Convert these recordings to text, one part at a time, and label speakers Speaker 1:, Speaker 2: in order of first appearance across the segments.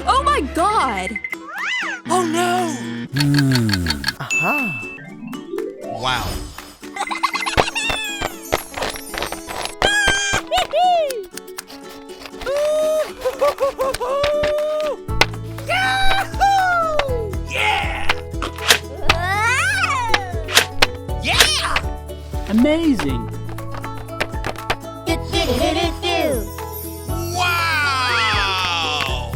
Speaker 1: Oh my God!
Speaker 2: Oh no!
Speaker 3: Wow.
Speaker 2: Yeah! Yeah!
Speaker 4: Amazing!
Speaker 3: Wow!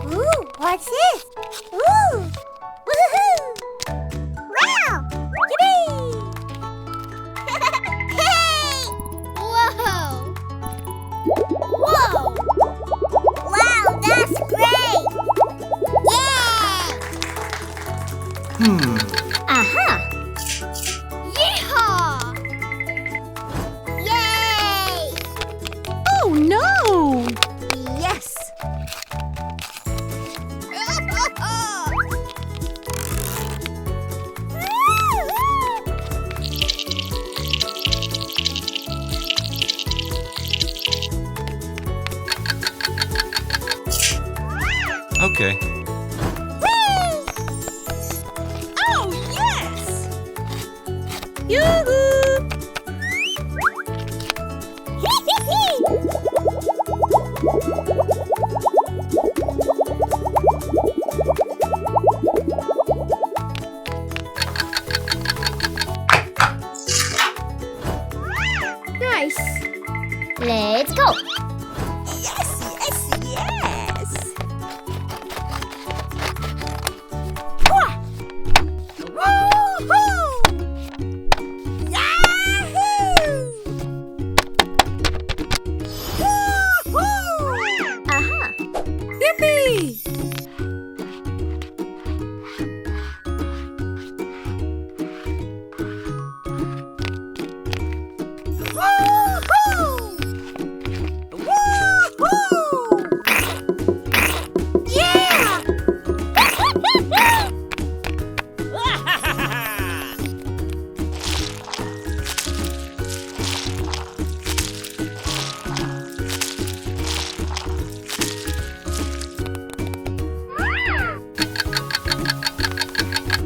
Speaker 5: Ooh, what's this? Ooh! Woohoo! Wow! Yippee! Hey! Whoa! Whoa! Wow, that's great! Yeah! Aha! Yeehaw! Yay!
Speaker 1: Oh no!
Speaker 5: Yes!
Speaker 3: Okay.
Speaker 1: Oh yes! Yoo-hoo!
Speaker 5: Nice. Let's go.
Speaker 1: Yes, yes, yes! Woo-hoo! Yahoo! Woo-hoo!
Speaker 5: Aha.
Speaker 1: Yippee! Woo-hoo! Woo-hoo! Yeah!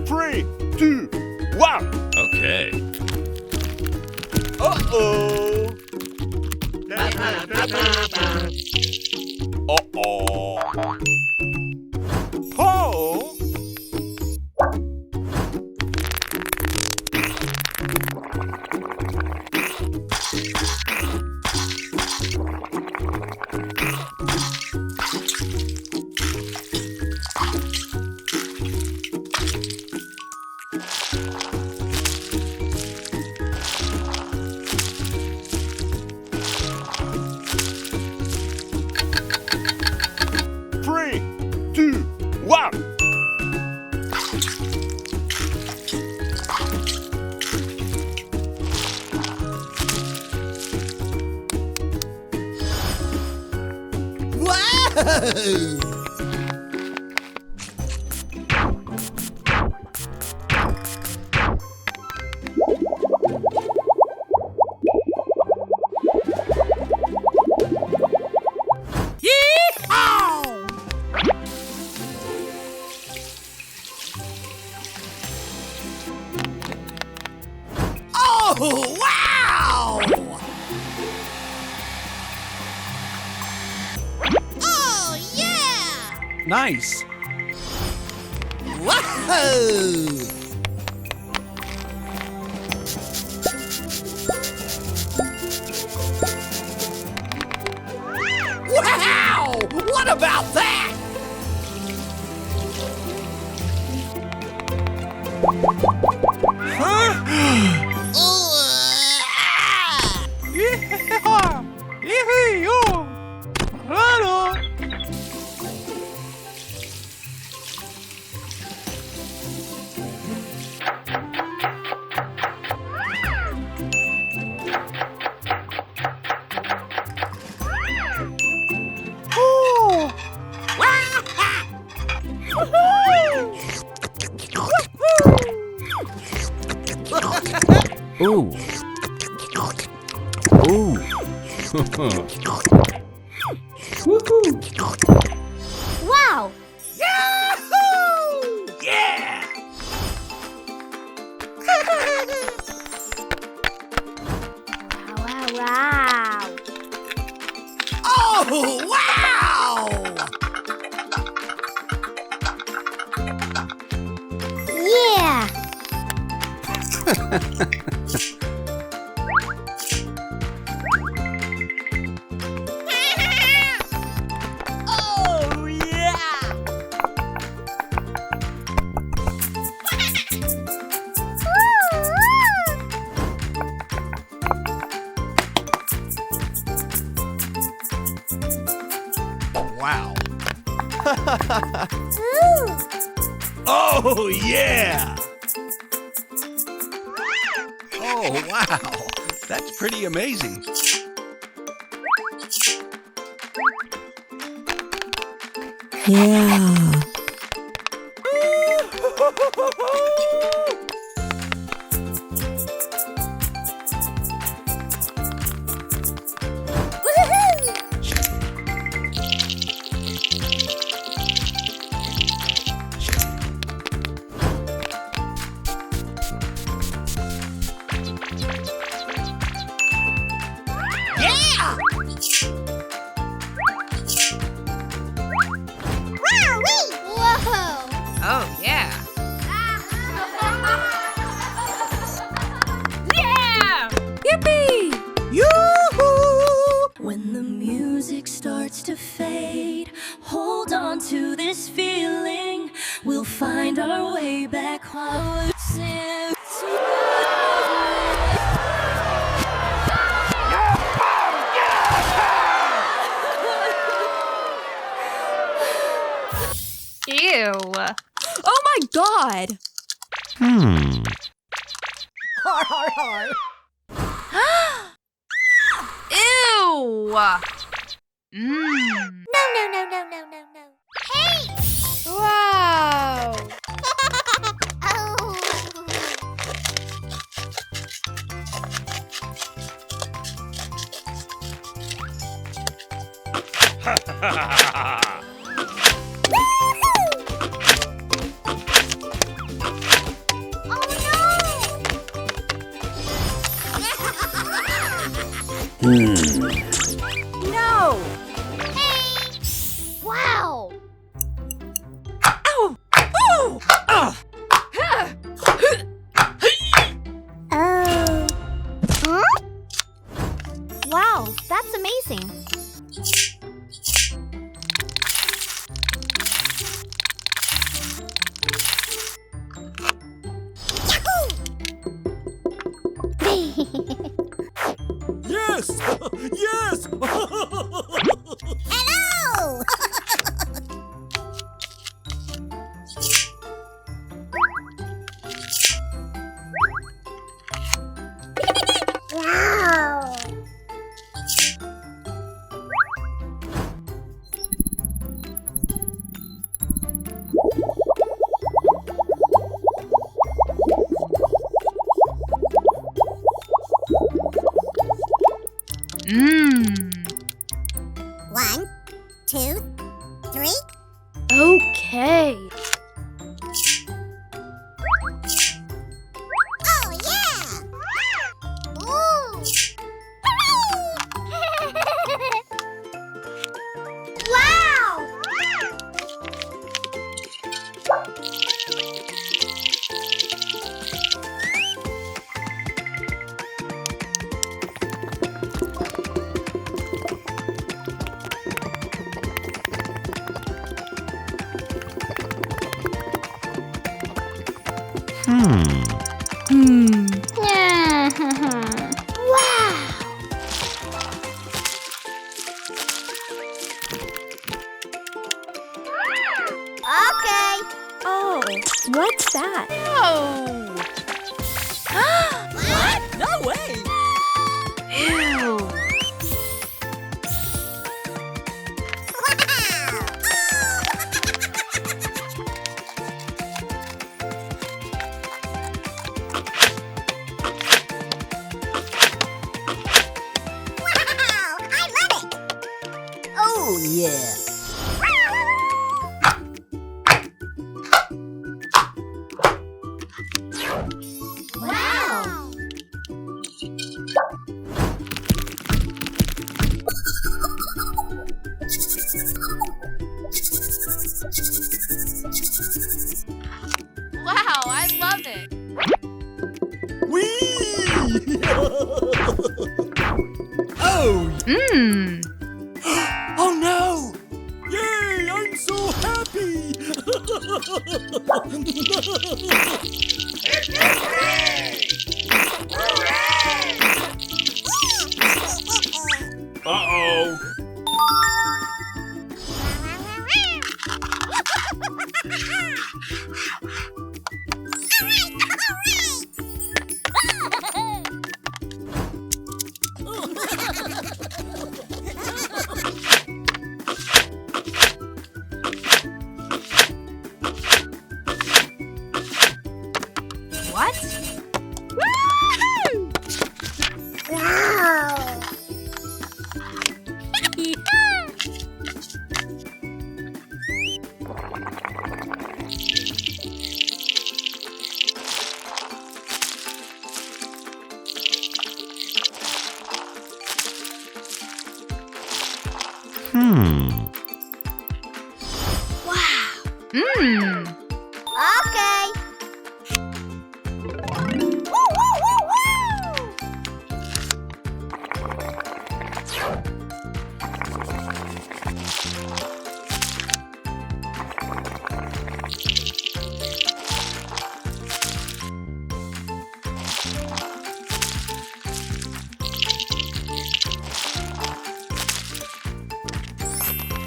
Speaker 2: Three, two, one.
Speaker 3: Okay.
Speaker 2: Uh-oh. Uh-oh. Oh. Three, two, one.
Speaker 3: Whoa!
Speaker 1: Yee-haw!
Speaker 3: Oh, wow!
Speaker 1: Oh, yeah!
Speaker 4: Nice!
Speaker 3: Whoa! Wow! What about that?
Speaker 4: Ooh. Ooh. Woohoo.
Speaker 5: Wow!
Speaker 3: Yahoo! Yeah!
Speaker 5: Wow, wow, wow!
Speaker 3: Oh, wow!
Speaker 5: Yeah!
Speaker 3: Oh, yeah! Wow. Oh, yeah! Oh, wow. That's pretty amazing.
Speaker 1: Yeah.
Speaker 3: Yeah!
Speaker 5: Whoa!
Speaker 1: Oh, yeah. Yippee!
Speaker 6: When the music starts to fade, hold on to this feeling. We'll find our way back home.
Speaker 1: Ew. Oh my god. Ew. Mmm.
Speaker 5: No, no, no, no, no, no, no. Hey! Wow! Oh!
Speaker 1: No.
Speaker 5: Hey! Wow!
Speaker 1: Ow. Ooh. Ugh.
Speaker 5: Oh. Huh? Wow, that's amazing.
Speaker 3: Yes! Yes!
Speaker 5: Hello! Wow!
Speaker 1: Mmm.
Speaker 5: 1, 2, 3.
Speaker 1: Okay.
Speaker 5: Oh, yeah! Ooh! Wow!
Speaker 1: Hmm.
Speaker 5: Wow! Okay.
Speaker 1: Oh, what's that? Oh.
Speaker 5: What?
Speaker 3: No way!
Speaker 1: Ew.
Speaker 5: Wow!
Speaker 4: Yeah.
Speaker 5: Wow!
Speaker 7: Wow, I love it.
Speaker 3: Whee! Oh!
Speaker 1: Mmm.
Speaker 3: Oh no! Yay! I'm so happy!
Speaker 2: Uh-oh.
Speaker 1: What?
Speaker 5: Wow!
Speaker 1: Mmm.
Speaker 5: Okay. Woo, woo, woo, woo!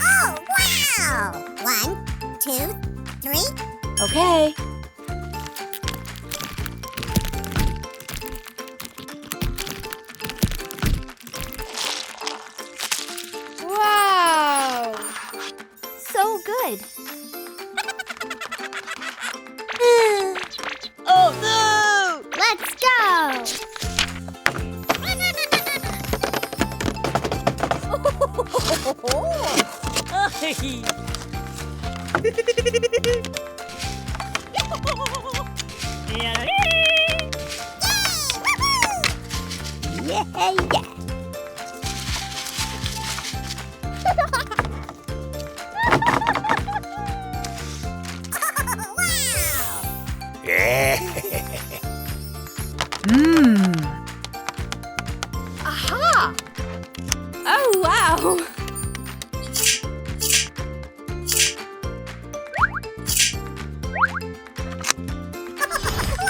Speaker 5: Oh, wow! 1, 2, 3.
Speaker 1: Okay. Wow. So good.
Speaker 5: Oh no! Let's go! Yeah, yeah. Wow!
Speaker 1: Mmm. Aha! Oh, wow.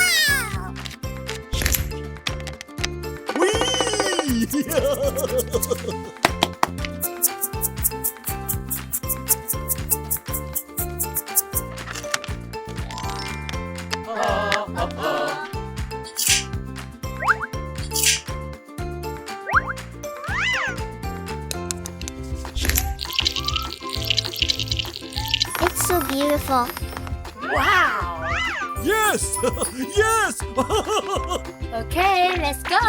Speaker 5: Wow!
Speaker 3: Whee!
Speaker 5: It's so beautiful.
Speaker 1: Wow.
Speaker 3: Yes! Yes!
Speaker 1: Okay, let's go.